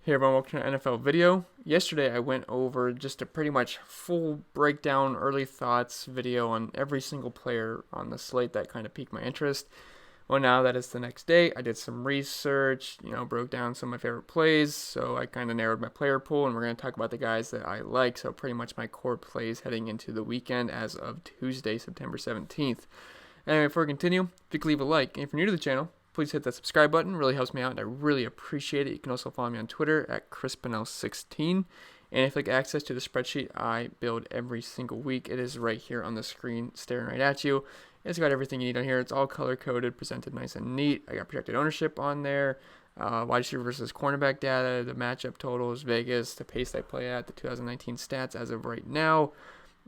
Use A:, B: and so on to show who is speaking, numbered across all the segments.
A: Hey everyone, welcome to an NFL video. Yesterday I went over just a pretty much full breakdown, early thoughts video on every single player on the slate that kind of piqued my interest. Well, now that it's the next day, I did some research, broke down some of my favorite plays, so I kind of narrowed my player pool, and we're going to talk about the guys that I like, so pretty much my core plays heading into the weekend as of Tuesday, September 17th. Anyway, before we continue, if you could leave a like, and if you're new to the channel, please hit that subscribe button. It really helps me out, and I really appreciate it. You can also follow me on Twitter at ChrisPennell16. And if you'd like access to the spreadsheet I build every single week, it is right here on the screen, staring right at you. It's got everything you need on here. It's all color-coded, presented nice and neat. I got projected ownership on there, wide receiver versus cornerback data, the matchup totals, Vegas, the pace they play at, the 2019 stats as of right now,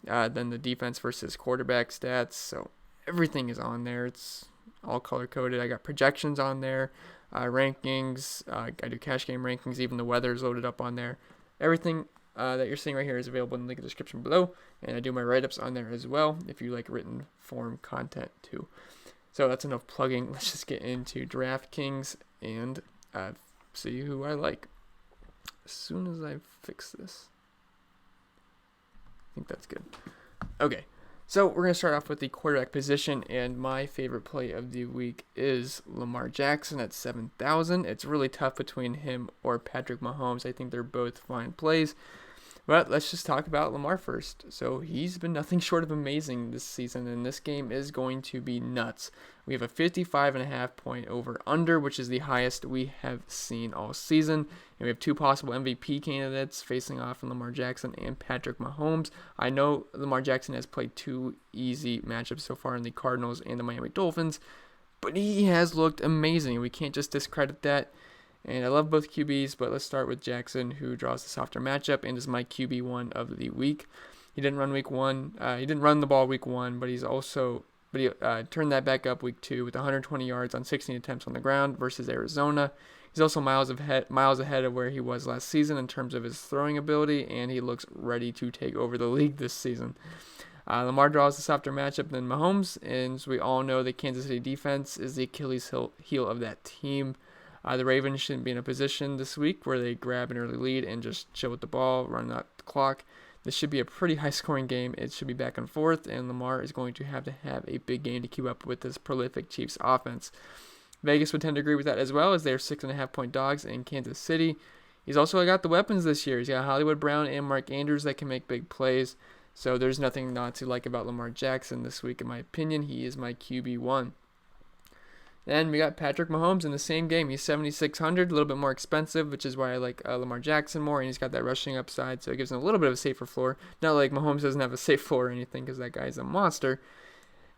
A: then the defense versus quarterback stats. So everything is on there. It's all color coded. I got projections on there, rankings. I do cash game rankings. Even the weather is loaded up on there. Everything that you're seeing right here is available in the link in the description below, and I do my write-ups on there as well if you like written form content too. So that's enough plugging. Let's just get into Draftkings and see who I like as soon as I fix this. I think that's good. Okay. So we're going to start off with the quarterback position, and my favorite play of the week is Lamar Jackson at 7,000. It's really tough between him or Patrick Mahomes. I think they're both fine plays. But let's just talk about Lamar first. So he's been nothing short of amazing this season, and this game is going to be nuts. We have a 55.5 point over-under, which is the highest we have seen all season. And we have two possible MVP candidates facing off in Lamar Jackson and Patrick Mahomes. I know Lamar Jackson has played two easy matchups so far in the Cardinals and the Miami Dolphins, but he has looked amazing. We can't just discredit that. And I love both QBs, but let's start with Jackson, who draws the softer matchup and is my QB1 of the week. He didn't run week one. He didn't run the ball week one, but he turned that back up week two with 120 yards on 16 attempts on the ground versus Arizona. He's also miles ahead of where he was last season in terms of his throwing ability, and he looks ready to take over the league this season. Lamar draws the softer matchup than Mahomes, and as we all know, the Kansas City defense is the Achilles heel of that team. The Ravens shouldn't be in a position this week where they grab an early lead and just chill with the ball, run out the clock. This should be a pretty high-scoring game. It should be back and forth, and Lamar is going to have a big game to keep up with this prolific Chiefs offense. Vegas would tend to agree with that as well, as they're 6.5-point dogs in Kansas City. He's also got the weapons this year. He's got Hollywood Brown and Mark Andrews that can make big plays. So there's nothing not to like about Lamar Jackson this week, in my opinion. He is my QB1. Then we got Patrick Mahomes in the same game. He's 7,600, a little bit more expensive, which is why I like Lamar Jackson more, and he's got that rushing upside, so it gives him a little bit of a safer floor. Not like Mahomes doesn't have a safe floor or anything, because that guy's a monster.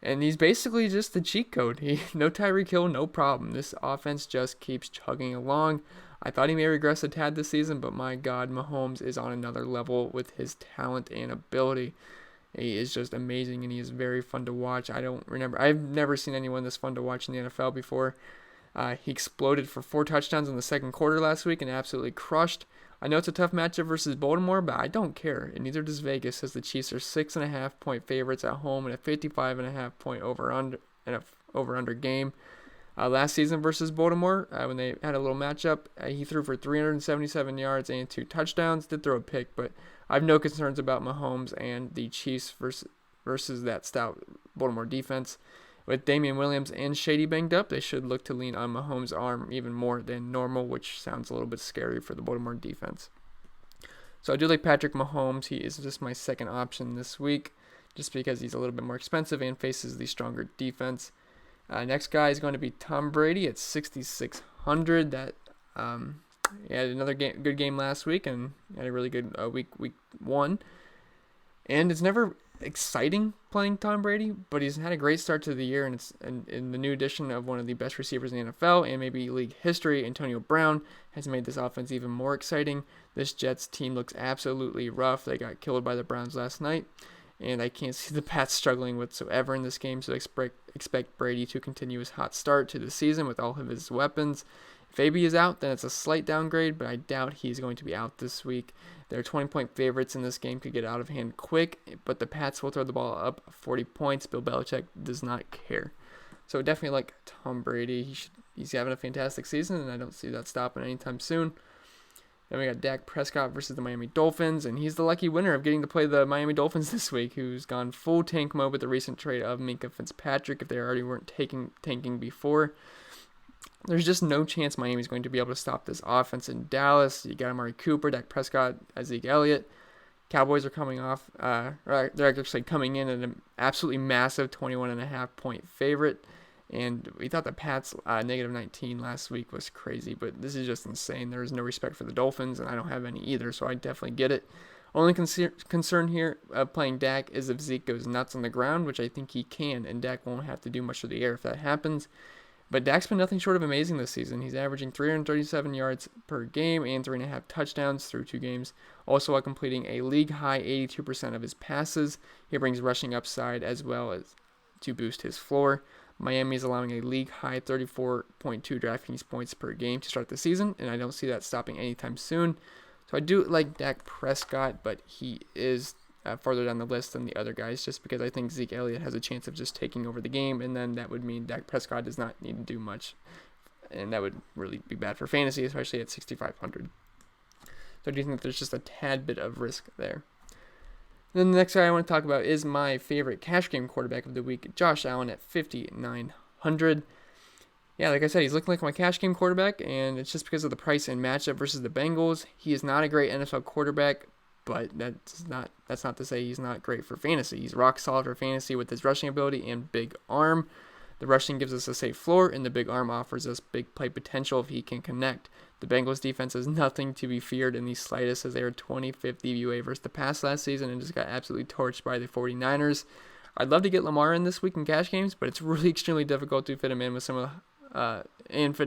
A: And he's basically just the cheat code. No Tyreek Hill, no problem. This offense just keeps chugging along. I thought he may regress a tad this season, but my God, Mahomes is on another level with his talent and ability. He is just amazing, and he is very fun to watch. I've never seen anyone this fun to watch in the NFL before. He exploded for 4 touchdowns in the second quarter last week and absolutely crushed. I know it's a tough matchup versus Baltimore, but I don't care, and neither does Vegas, as the Chiefs are 6.5-point favorites at home and a 55.5-point over-under game. Last season versus Baltimore, when they had a little matchup, he threw for 377 yards and 2 touchdowns. Did throw a pick, but I have no concerns about Mahomes and the Chiefs versus that stout Baltimore defense. With Damian Williams and Shady banged up, they should look to lean on Mahomes' arm even more than normal, which sounds a little bit scary for the Baltimore defense. So I do like Patrick Mahomes. He is just my second option this week, just because he's a little bit more expensive and faces the stronger defense. Next guy is going to be Tom Brady at 6,600. He had another good game last week and had a really good week one. And it's never exciting playing Tom Brady, but he's had a great start to the year, and it's in the new addition of one of the best receivers in the NFL and maybe league history. Antonio Brown has made this offense even more exciting. This Jets team looks absolutely rough. They got killed by the Browns last night, and I can't see the Pats struggling whatsoever in this game, so expect Brady to continue his hot start to the season with all of his weapons. If AB is out, then it's a slight downgrade, but I doubt he's going to be out this week. Their 20-point favorites in this game could get out of hand quick, but the Pats will throw the ball up 40 points. Bill Belichick does not care. So definitely like Tom Brady. He's having a fantastic season, and I don't see that stopping anytime soon. Then we got Dak Prescott versus the Miami Dolphins, and he's the lucky winner of getting to play the Miami Dolphins this week, who's gone full tank mode with the recent trade of Minkah Fitzpatrick if they already weren't tanking before. There's just no chance Miami's going to be able to stop this offense in Dallas. You got Amari Cooper, Dak Prescott, Zeke Elliott. Cowboys are coming off, they're actually coming in at an absolutely massive 21.5 point favorite. And we thought the Pats negative 19 last week was crazy, but this is just insane. There is no respect for the Dolphins, and I don't have any either, so I definitely get it. Only concern here playing Dak is if Zeke goes nuts on the ground, which I think he can, and Dak won't have to do much of the air if that happens. But Dak's been nothing short of amazing this season. He's averaging 337 yards per game and 3.5 touchdowns through 2 games, also while completing a league-high 82% of his passes. He brings rushing upside as well as to boost his floor. Miami is allowing a league-high 34.2 Draftkings points per game to start the season, and I don't see that stopping anytime soon. So I do like Dak Prescott, but he is farther down the list than the other guys, just because I think Zeke Elliott has a chance of just taking over the game, and then that would mean Dak Prescott does not need to do much, and that would really be bad for fantasy, especially at 6,500. So I do think there's just a tad bit of risk there. Then the next guy I want to talk about is my favorite cash game quarterback of the week, Josh Allen at 5,900. Yeah, like I said, he's looking like my cash game quarterback, and it's just because of the price and matchup versus the Bengals. He is not a great NFL quarterback, but that's not to say he's not great for fantasy. He's rock solid for fantasy with his rushing ability and big arm. The rushing gives us a safe floor, and the big arm offers us big play potential if he can connect. The Bengals defense is nothing to be feared in the slightest, as they were 25th DVOA versus the pass last season and just got absolutely torched by the 49ers. I'd love to get Lamar in this week in cash games, but it's really extremely difficult to fit him in with some of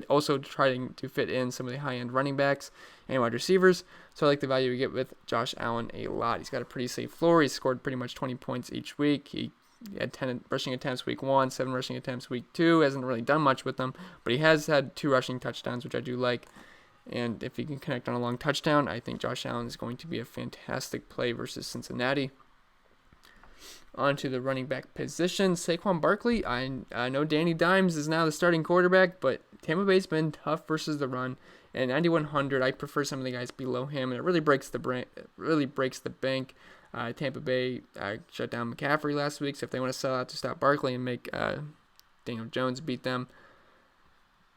A: also trying to fit in some of the high-end running backs and wide receivers. So I like the value we get with Josh Allen a lot. He's got a pretty safe floor. He's scored pretty much 20 points each week. He had 10 rushing attempts week 1, 7 rushing attempts week 2. Hasn't really done much with them, but he has had 2 rushing touchdowns, which I do like. And if he can connect on a long touchdown, I think Josh Allen is going to be a fantastic play versus Cincinnati. On to the running back position. Saquon Barkley, I know Danny Dimes is now the starting quarterback, but Tampa Bay's been tough versus the run. And 9,100, I prefer some of the guys below him, and it really breaks the bank. Tampa Bay shut down McCaffrey last week, so if they want to sell out to stop Barkley and make Daniel Jones beat them,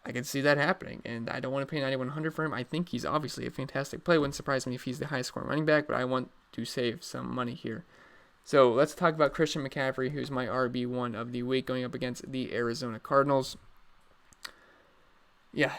A: I can see that happening, and I don't want to pay 9,100 for him. I think he's obviously a fantastic play. Wouldn't surprise me if he's the highest scoring running back, but I want to save some money here. So let's talk about Christian McCaffrey, who's my RB1 of the week, going up against the Arizona Cardinals. Yeah,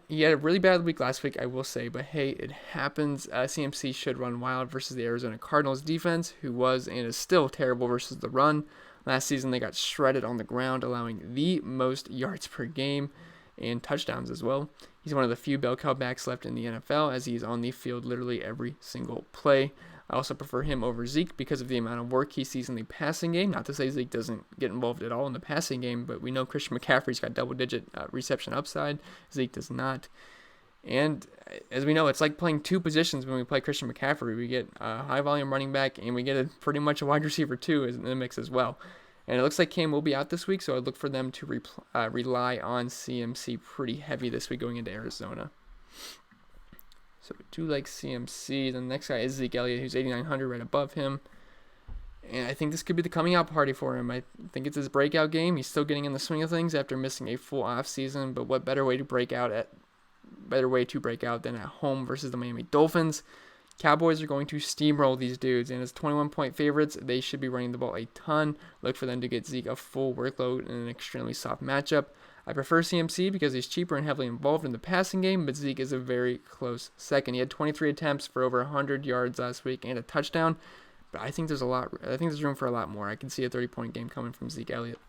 A: he had a really bad week last week, I will say, but hey, it happens. CMC should run wild versus the Arizona Cardinals defense, who was and is still terrible versus the run. Last season, they got shredded on the ground, allowing the most yards per game and touchdowns as well. He's one of the few bell cow backs left in the NFL, as he's on the field literally every single play. I also prefer him over Zeke because of the amount of work he sees in the passing game. Not to say Zeke doesn't get involved at all in the passing game, but we know Christian McCaffrey's got double-digit reception upside. Zeke does not. And as we know, it's like playing 2 positions when we play Christian McCaffrey. We get a high-volume running back, and we get pretty much a wide receiver too in the mix as well. And it looks like Cam will be out this week, so I'd look for them to rely on CMC pretty heavy this week going into Arizona. So we do like CMC. The next guy is Zeke Elliott, who's 8,900 right above him. And I think this could be the coming out party for him. I think it's his breakout game. He's still getting in the swing of things after missing a full off season. But what better way to break out than at home versus the Miami Dolphins? Cowboys are going to steamroll these dudes, and as 21-point favorites, they should be running the ball a ton. Look for them to get Zeke a full workload in an extremely soft matchup. I prefer CMC because he's cheaper and heavily involved in the passing game, but Zeke is a very close second. He had 23 attempts for over 100 yards last week and a touchdown, but I think there's room for a lot more. I can see a 30-point game coming from Zeke Elliott.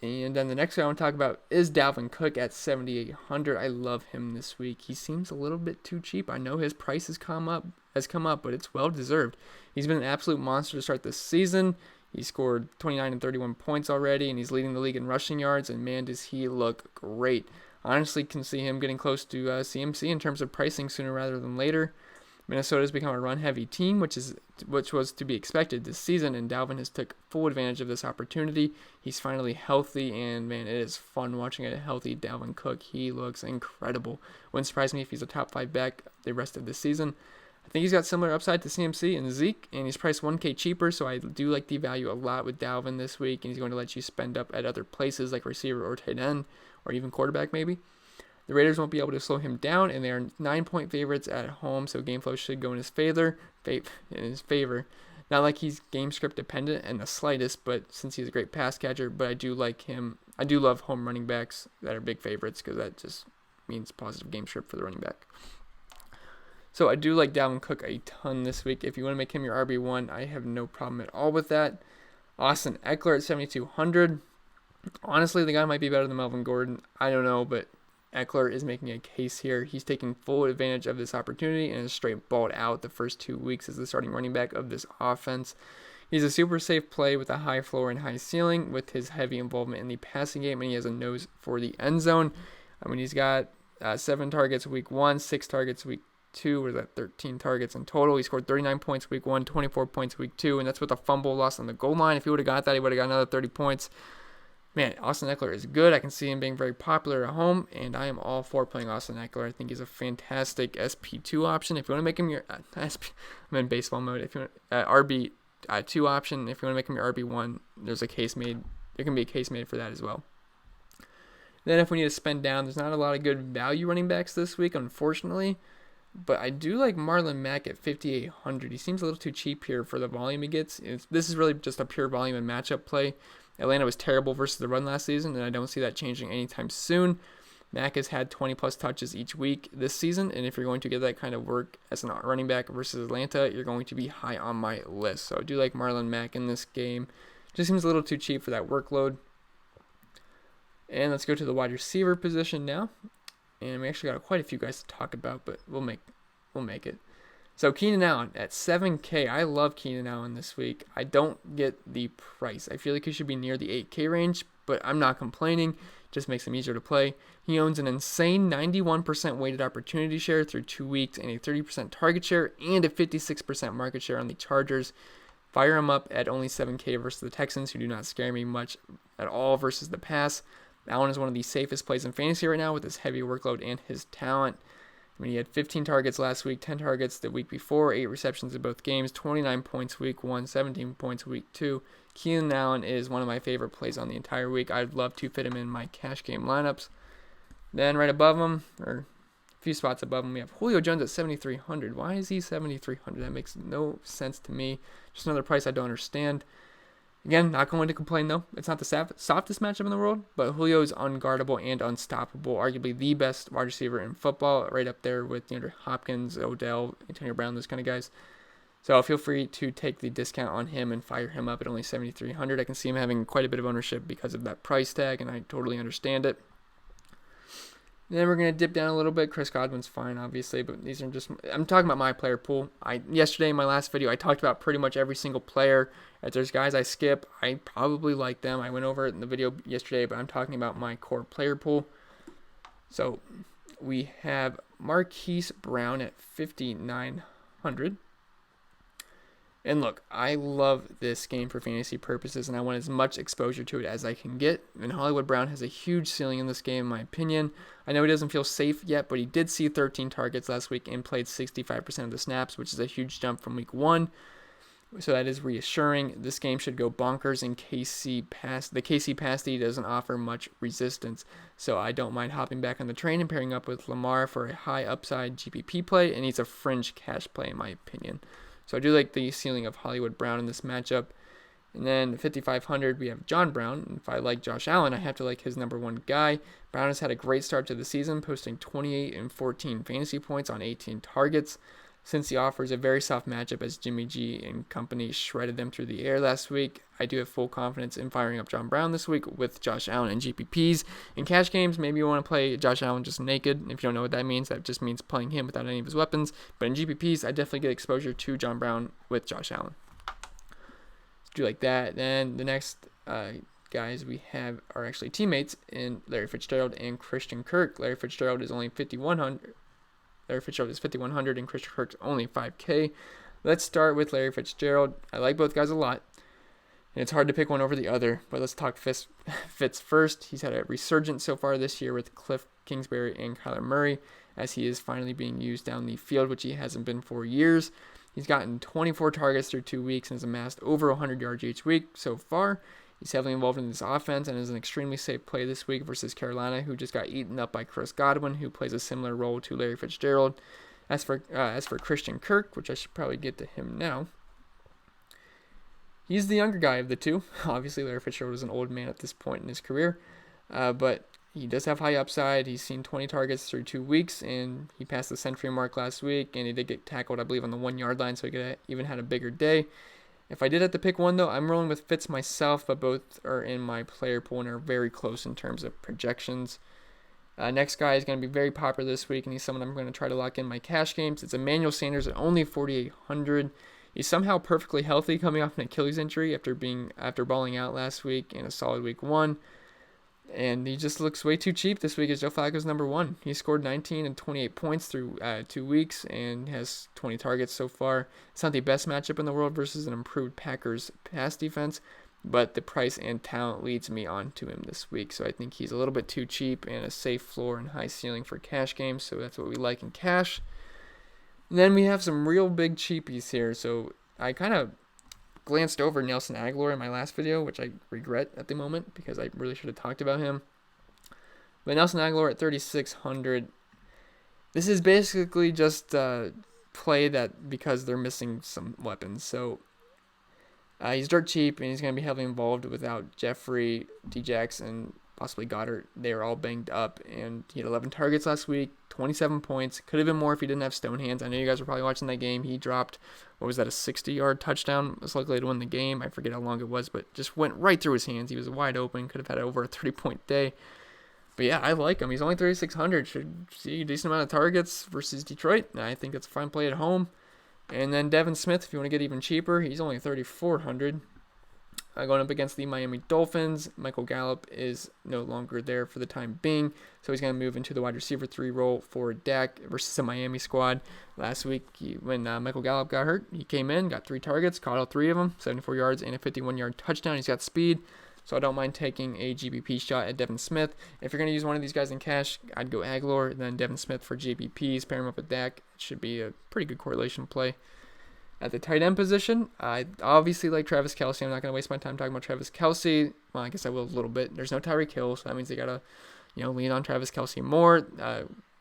A: And then the next guy I want to talk about is Dalvin Cook at 7,800. I love him this week. He seems a little bit too cheap. I know his price has come up, but it's well deserved. He's been an absolute monster to start this season. He scored 29 and 31 points already, and he's leading the league in rushing yards, and man, does he look great. Honestly, can see him getting close to CMC in terms of pricing sooner rather than later. Minnesota's become a run-heavy team, which was to be expected this season, and Dalvin has took full advantage of this opportunity. He's finally healthy, and man, it is fun watching a healthy Dalvin Cook. He looks incredible. Wouldn't surprise me if he's a top 5 back the rest of the season. I think he's got similar upside to CMC and Zeke, and he's priced $1K cheaper, so I do like the value a lot with Dalvin this week, and he's going to let you spend up at other places like receiver or tight end, or even quarterback maybe. The Raiders won't be able to slow him down, and they are 9-point favorites at home, so game flow should go in his favor. Not like he's game script dependent in the slightest, but since he's a great pass catcher, but I do like him. I do love home running backs that are big favorites because that just means positive game script for the running back. So I do like Dalvin Cook a ton this week. If you want to make him your RB1, I have no problem at all with that. Austin Eckler at 7,200. Honestly, the guy might be better than Melvin Gordon. I don't know, but Eckler is making a case here. He's taking full advantage of this opportunity and has straight balled out the first 2 weeks as the starting running back of this offense. He's a super safe play with a high floor and high ceiling with his heavy involvement in the passing game, and he has a nose for the end zone. I mean, he's got 7 targets week 1, 6 targets week 2, or that 13 targets in total. He scored 39 points week 1, 24 points week 2, and that's with a fumble loss on the goal line. If he would have got that, he would have got another 30 points. Man, Austin Eckler is good. I can see him being very popular at home, and I am all for playing Austin Eckler. I think he's a fantastic SP2 option. If you want to make him your I'm in baseball mode. If you want RB2 option, if you want to make him your RB1, there's a case made. There can be a case made for that as well. Then if we need to spend down, there's not a lot of good value running backs this week, unfortunately. But I do like Marlon Mack at 5,800. He seems a little too cheap here for the volume he gets. This is really just a pure volume and matchup play. Atlanta was terrible versus the run last season, and I don't see that changing anytime soon. Mack has had 20-plus touches each week this season, and if you're going to get that kind of work as a running back versus Atlanta, you're going to be high on my list. So I do like Marlon Mack in this game. Just seems a little too cheap for that workload. And let's go to the wide receiver position now. And we actually got quite a few guys to talk about, but we'll make it. So Keenan Allen at 7K. I love Keenan Allen this week. I don't get the price. I feel like he should be near the 8K range, but I'm not complaining. Just makes him easier to play. He owns an insane 91% weighted opportunity share through 2 weeks and a 30% target share and a 56% market share on the Chargers. Fire him up at only 7K versus the Texans, who do not scare me much at all versus the pass. Allen is one of the safest plays in fantasy right now with his heavy workload and his talent. I mean, he had 15 targets last week, 10 targets the week before, 8 receptions in both games, 29 points week 1, 17 points week 2. Keenan Allen is one of my favorite plays on the entire week. I'd love to fit him in my cash game lineups. Then right above him, or a few spots above him, we have Julio Jones at 7,300. Why is he 7,300? That makes no sense to me. Just another price I don't understand. Again, not going to complain though. It's not the softest matchup in the world, but Julio is unguardable and unstoppable. Arguably the best wide receiver in football, right up there with DeAndre Hopkins, Odell, Antonio Brown, those kind of guys. So feel free to take the discount on him and fire him up at only 7,300. I can see him having quite a bit of ownership because of that price tag, and I totally understand it. Then we're going to dip down a little bit. Chris Godwin's fine, obviously, but these are just... I'm talking about my player pool. Yesterday in my last video, I talked about pretty much every single player. If there's guys I skip, I probably like them. I went over it in the video yesterday, but I'm talking about my core player pool. So we have Marquise Brown at 5,900. And look, I love this game for fantasy purposes, and I want as much exposure to it as I can get. And Hollywood Brown has a huge ceiling in this game, in my opinion. I know he doesn't feel safe yet, but he did see 13 targets last week and played 65% of the snaps, which is a huge jump from week 1. So that is reassuring. This game should go bonkers in KC pass. The KC pass D doesn't offer much resistance, so I don't mind hopping back on the train and pairing up with Lamar for a high upside GPP play, and he's a fringe cash play in my opinion. So I do like the ceiling of Hollywood Brown in this matchup. And then 5,500, we have John Brown. If I like Josh Allen, I have to like his number 1 guy. Brown has had a great start to the season, posting 28 and 14 fantasy points on 18 targets. Since he offers a very soft matchup as Jimmy G and company shredded them through the air last week, I do have full confidence in firing up John Brown this week with Josh Allen and GPPs. In cash games, maybe you want to play Josh Allen just naked. If you don't know what that means, that just means playing him without any of his weapons. But in GPPs, I definitely get exposure to John Brown with Josh Allen. Do like that. Then the next guys we have are actually teammates in Larry Fitzgerald and Christian Kirk. Larry Fitzgerald is only 5,100. Larry Fitzgerald is 5,100 and Christian Kirk's only 5K. Let's start with Larry Fitzgerald. I like both guys a lot, and it's hard to pick one over the other, but let's talk Fitz first. He's had a resurgence so far this year with Cliff Kingsbury and Kyler Murray, as he is finally being used down the field, which he hasn't been for years. He's gotten 24 targets through 2 weeks and has amassed over 100 yards each week so far. He's heavily involved in this offense and is an extremely safe play this week versus Carolina, who just got eaten up by Chris Godwin, who plays a similar role to Larry Fitzgerald. As for Christian Kirk, which I should probably get to him now, he's the younger guy of the two. Obviously, Larry Fitzgerald is an old man at this point in his career, but he does have high upside. He's seen 20 targets through 2 weeks, and he passed the century mark last week, and he did get tackled, I believe, on the 1 yard line, so he could have even had a bigger day. If I did have to pick one, though, I'm rolling with Fitz myself, but both are in my player pool and are very close in terms of projections. Next guy is going to be very popular this week, and he's someone I'm going to try to lock in my cash games. It's Emmanuel Sanders at only 4,800. He's somehow perfectly healthy coming off an Achilles injury after balling out last week in a solid week 1. And he just looks way too cheap this week as Joe Flacco's number 1. He scored 19 and 28 points through 2 weeks and has 20 targets so far. It's not the best matchup in the world versus an improved Packers pass defense, but the price and talent leads me on to him this week. So I think he's a little bit too cheap and a safe floor and high ceiling for cash games. So that's what we like in cash. And then we have some real big cheapies here. So I kind of glanced over Nelson Agholor in my last video, which I regret at the moment because I really should have talked about him. But Nelson Agholor at 3,600. This is basically just play that because they're missing some weapons. So he's dirt cheap, and he's going to be heavily involved without Jeffrey, Djax, and possibly Goddard. They are all banged up, and he had 11 targets last week, 27 points. Could have been more if he didn't have Stonehands. I know you guys were probably watching that game. He dropped, what was that, a 60-yard touchdown? Most likely to win the game. I forget how long it was, but just went right through his hands. He was wide open. Could have had over a 30-point day. But yeah, I like him. He's only 3,600. Should see a decent amount of targets versus Detroit. And I think that's a fine play at home. And then Devin Smith, if you want to get even cheaper, he's only 3,400. Going up against the Miami Dolphins, Michael Gallup is no longer there for the time being, so he's going to move into the wide receiver 3 role for Dak versus the Miami squad. Last week, when Michael Gallup got hurt, he came in, got 3 targets, caught all 3 of them, 74 yards and a 51-yard touchdown. He's got speed, so I don't mind taking a GPP shot at Devin Smith. If you're going to use one of these guys in cash, I'd go Agholor, then Devin Smith for GPPs, pair him up with Dak. It should be a pretty good correlation play. At the tight end position, I obviously like Travis Kelce. I'm not going to waste my time talking about Travis Kelce. Well, I guess I will a little bit. There's no Tyreek Hill, so that means they got to, lean on Travis Kelce more.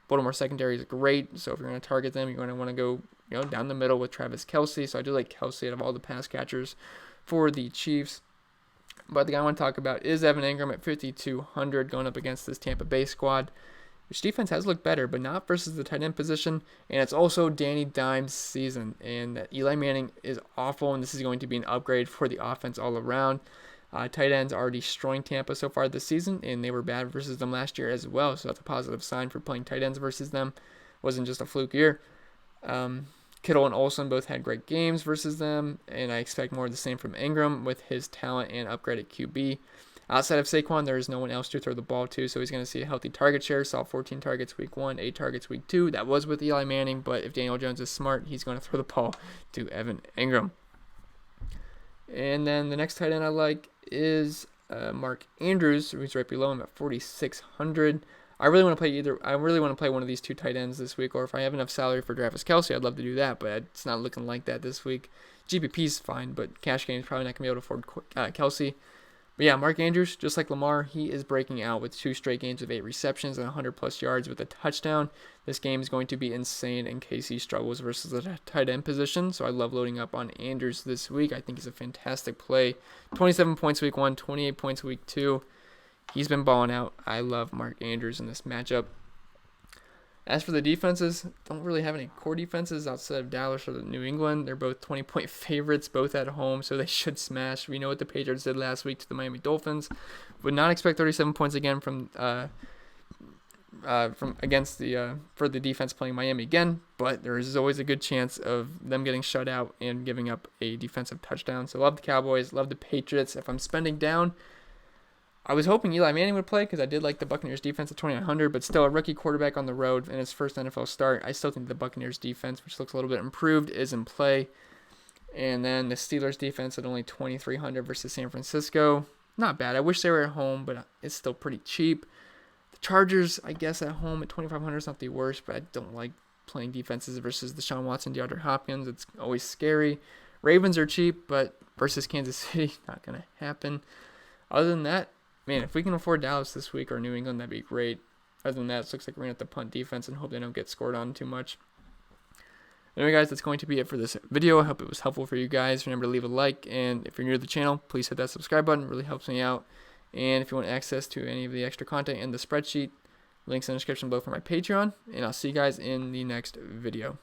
A: Baltimore secondary is great, so if you're going to target them, you're going to want to go, down the middle with Travis Kelce. So I do like Kelce out of all the pass catchers for the Chiefs. But the guy I want to talk about is Evan Ingram at 5,200 going up against this Tampa Bay squad, which defense has looked better, but not versus the tight end position. And it's also Danny Dimes' season. And Eli Manning is awful, and this is going to be an upgrade for the offense all around. Tight ends are destroying Tampa so far this season, and they were bad versus them last year as well. So that's a positive sign for playing tight ends versus them. Wasn't just a fluke year. Kittle and Olsen both had great games versus them, and I expect more of the same from Ingram with his talent and upgrade at QB. Outside of Saquon, there is no one else to throw the ball to, so he's going to see a healthy target share. Saw 14 targets week 1, 8 targets week 2. That was with Eli Manning, but if Daniel Jones is smart, he's going to throw the ball to Evan Ingram. And then the next tight end I like is Mark Andrews, who's right below him at 4,600. I really want to play one of these 2 tight ends this week, or if I have enough salary for Travis Kelce, I'd love to do that, but it's not looking like that this week. GPP's fine, but cash game is probably not going to be able to afford Kelce. But yeah, Mark Andrews, just like Lamar, he is breaking out with 2 straight games of 8 receptions and 100-plus yards with a touchdown. This game is going to be insane in case he struggles versus the tight end position, so I love loading up on Andrews this week. I think he's a fantastic play. 27 points week 1, 28 points week 2. He's been balling out. I love Mark Andrews in this matchup. As for the defenses, don't really have any core defenses outside of Dallas or New England. They're both 20-point favorites, both at home, so they should smash. We know what the Patriots did last week to the Miami Dolphins. Would not expect 37 points again from against the for the defense playing Miami again, but there is always a good chance of them getting shut out and giving up a defensive touchdown. So love the Cowboys, love the Patriots. If I'm spending down, I was hoping Eli Manning would play because I did like the Buccaneers defense at 2,900, but still a rookie quarterback on the road in his first NFL start. I still think the Buccaneers defense, which looks a little bit improved, is in play. And then the Steelers defense at only 2,300 versus San Francisco. Not bad. I wish they were at home, but it's still pretty cheap. The Chargers, I guess, at home at 2,500 is not the worst, but I don't like playing defenses versus Deshaun Watson, DeAndre Hopkins. It's always scary. Ravens are cheap, but versus Kansas City, not going to happen. Other than that, man, if we can afford Dallas this week or New England, that'd be great. Other than that, it looks like we're going to have to punt defense and hope they don't get scored on too much. Anyway, guys, that's going to be it for this video. I hope it was helpful for you guys. Remember to leave a like, and if you're new to the channel, please hit that subscribe button. It really helps me out. And if you want access to any of the extra content and the spreadsheet, links in the description below for my Patreon. And I'll see you guys in the next video.